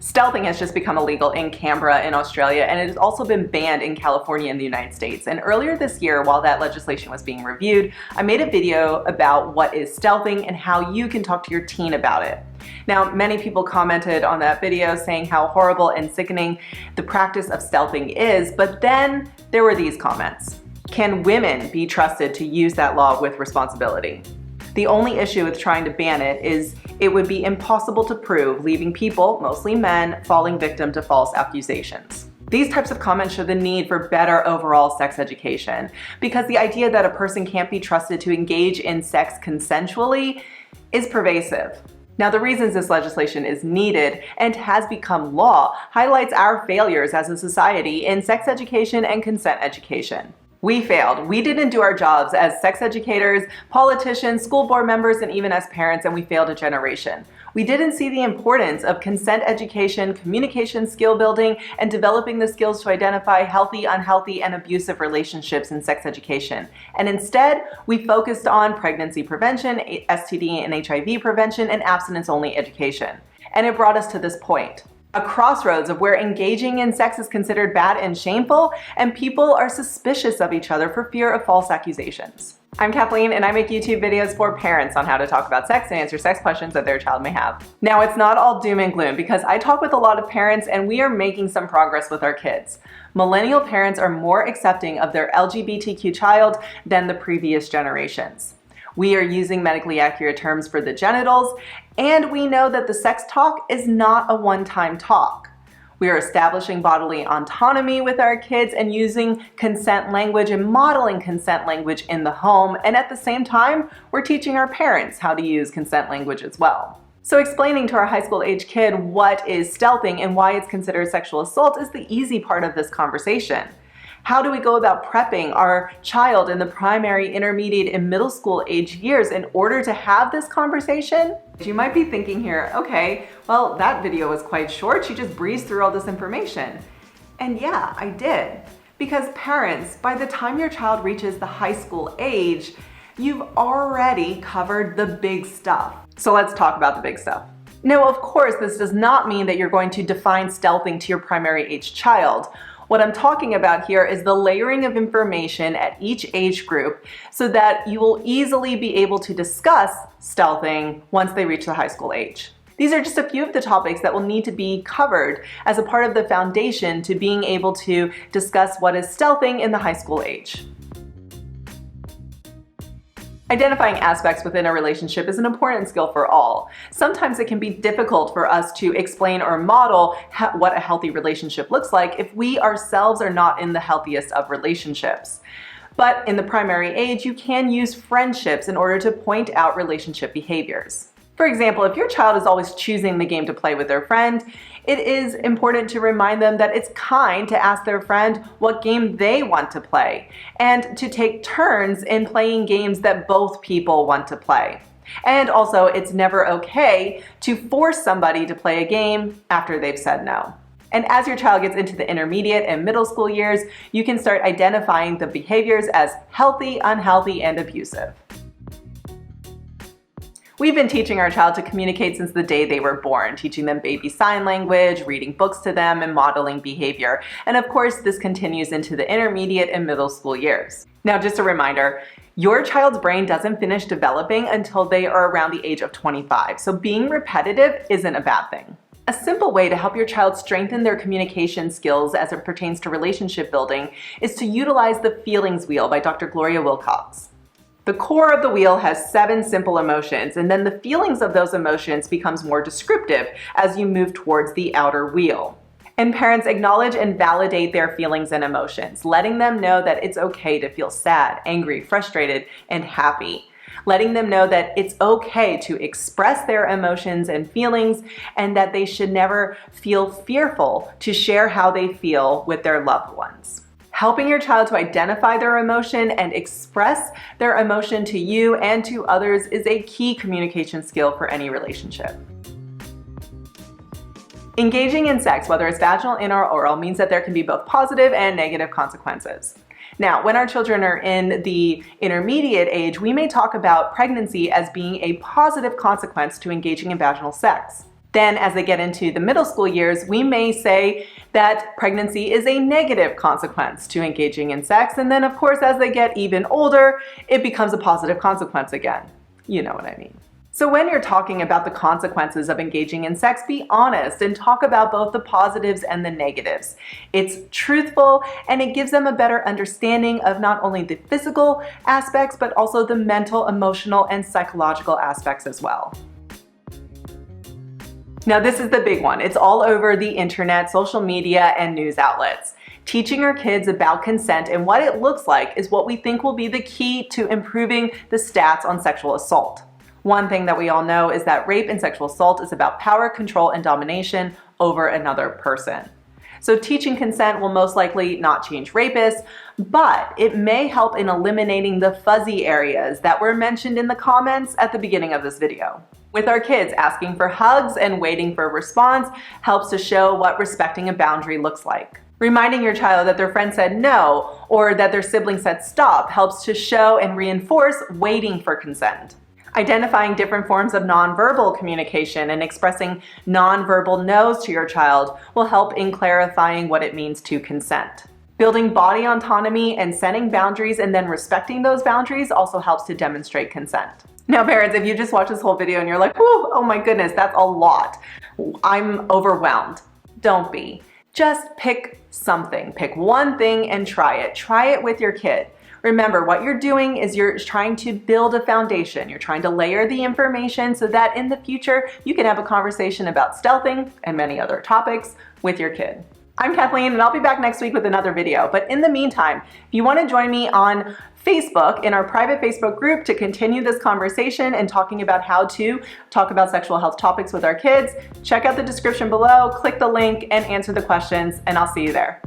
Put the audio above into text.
Stealthing has just become illegal in Canberra in Australia, and it has also been banned in California in the United States. And earlier this year, while that legislation was being reviewed, I made a video about what is stealthing and how you can talk to your teen about it. Now, many people commented on that video saying how horrible and sickening the practice of stealthing is, but then there were these comments. Can women be trusted to use that law with responsibility? The only issue with trying to ban it is it would be impossible to prove, leaving people, mostly men, falling victim to false accusations. These types of comments show the need for better overall sex education, because the idea that a person can't be trusted to engage in sex consensually is pervasive. Now, the reasons this legislation is needed and has become law highlights our failures as a society in sex education and consent education. We failed. We didn't do our jobs as sex educators, politicians, school board members, and even as parents, and we failed a generation. We didn't see the importance of consent education, communication skill building, and developing the skills to identify healthy, unhealthy, and abusive relationships in sex education. And instead, we focused on pregnancy prevention, STD and HIV prevention, and abstinence-only education. And it brought us to this point. A crossroads of where engaging in sex is considered bad and shameful, and people are suspicious of each other for fear of false accusations. I'm Kathleen, and I make YouTube videos for parents on how to talk about sex and answer sex questions that their child may have. Now, it's not all doom and gloom, because I talk with a lot of parents and we are making some progress with our kids. Millennial parents are more accepting of their LGBTQ child than the previous generations. We are using medically accurate terms for the genitals, and we know that the sex talk is not a one-time talk. We are establishing bodily autonomy with our kids and using consent language and modeling consent language in the home, and at the same time, we're teaching our parents how to use consent language as well. So explaining to our high school age kid what is stealthing and why it's considered sexual assault is the easy part of this conversation. How do we go about prepping our child in the primary, intermediate, and middle school age years in order to have this conversation? You might be thinking here, okay, well, that video was quite short. She just breezed through all this information. And yeah, I did. Because parents, by the time your child reaches the high school age, you've already covered the big stuff. So let's talk about the big stuff. Now, of course, this does not mean that you're going to define stealthing to your primary age child. What I'm talking about here is the layering of information at each age group so that you will easily be able to discuss stealthing once they reach the high school age. These are just a few of the topics that will need to be covered as a part of the foundation to being able to discuss what is stealthing in the high school age. Identifying aspects within a relationship is an important skill for all. Sometimes it can be difficult for us to explain or model what a healthy relationship looks like if we ourselves are not in the healthiest of relationships. But in the primary age, you can use friendships in order to point out relationship behaviors. For example, if your child is always choosing the game to play with their friend, it is important to remind them that it's kind to ask their friend what game they want to play, and to take turns in playing games that both people want to play. And also, it's never okay to force somebody to play a game after they've said no. And as your child gets into the intermediate and middle school years, you can start identifying the behaviors as healthy, unhealthy, and abusive. We've been teaching our child to communicate since the day they were born, teaching them baby sign language, reading books to them, and modeling behavior. And of course, this continues into the intermediate and middle school years. Now, just a reminder, your child's brain doesn't finish developing until they are around the age of 25, so being repetitive isn't a bad thing. A simple way to help your child strengthen their communication skills as it pertains to relationship building is to utilize the feelings wheel by Dr. Gloria Wilcox. The core of the wheel has 7 simple emotions, and then the feelings of those emotions becomes more descriptive as you move towards the outer wheel. And parents acknowledge and validate their feelings and emotions, letting them know that it's okay to feel sad, angry, frustrated, and happy. Letting them know that it's okay to express their emotions and feelings, and that they should never feel fearful to share how they feel with their loved ones. Helping your child to identify their emotion and express their emotion to you and to others is a key communication skill for any relationship. Engaging in sex, whether it's vaginal, anal, or oral, means that there can be both positive and negative consequences. Now, when our children are in the intermediate age, we may talk about pregnancy as being a positive consequence to engaging in vaginal sex. Then as they get into the middle school years, we may say that pregnancy is a negative consequence to engaging in sex. And then of course, as they get even older, it becomes a positive consequence again. You know what I mean. So when you're talking about the consequences of engaging in sex, be honest and talk about both the positives and the negatives. It's truthful and it gives them a better understanding of not only the physical aspects, but also the mental, emotional, and psychological aspects as well. Now this is the big one. It's all over the internet, social media, and news outlets. Teaching our kids about consent and what it looks like is what we think will be the key to improving the stats on sexual assault. One thing that we all know is that rape and sexual assault is about power, control, and domination over another person. So teaching consent will most likely not change rapists, but it may help in eliminating the fuzzy areas that were mentioned in the comments at the beginning of this video. With our kids, asking for hugs and waiting for a response helps to show what respecting a boundary looks like. Reminding your child that their friend said no or that their sibling said stop helps to show and reinforce waiting for consent. Identifying different forms of nonverbal communication and expressing nonverbal no's to your child will help in clarifying what it means to consent. Building body autonomy and setting boundaries and then respecting those boundaries also helps to demonstrate consent. Now parents, if you just watch this whole video and you're like, oh my goodness, that's a lot. I'm overwhelmed. Don't be. Just pick something. Pick one thing and try it. Try it with your kid. Remember, what you're doing is you're trying to build a foundation. You're trying to layer the information so that in the future, you can have a conversation about stealthing and many other topics with your kid. I'm Kathleen and I'll be back next week with another video. But in the meantime, if you want to join me on Facebook in our private Facebook group to continue this conversation and talking about how to talk about sexual health topics with our kids, check out the description below, click the link and answer the questions, and I'll see you there.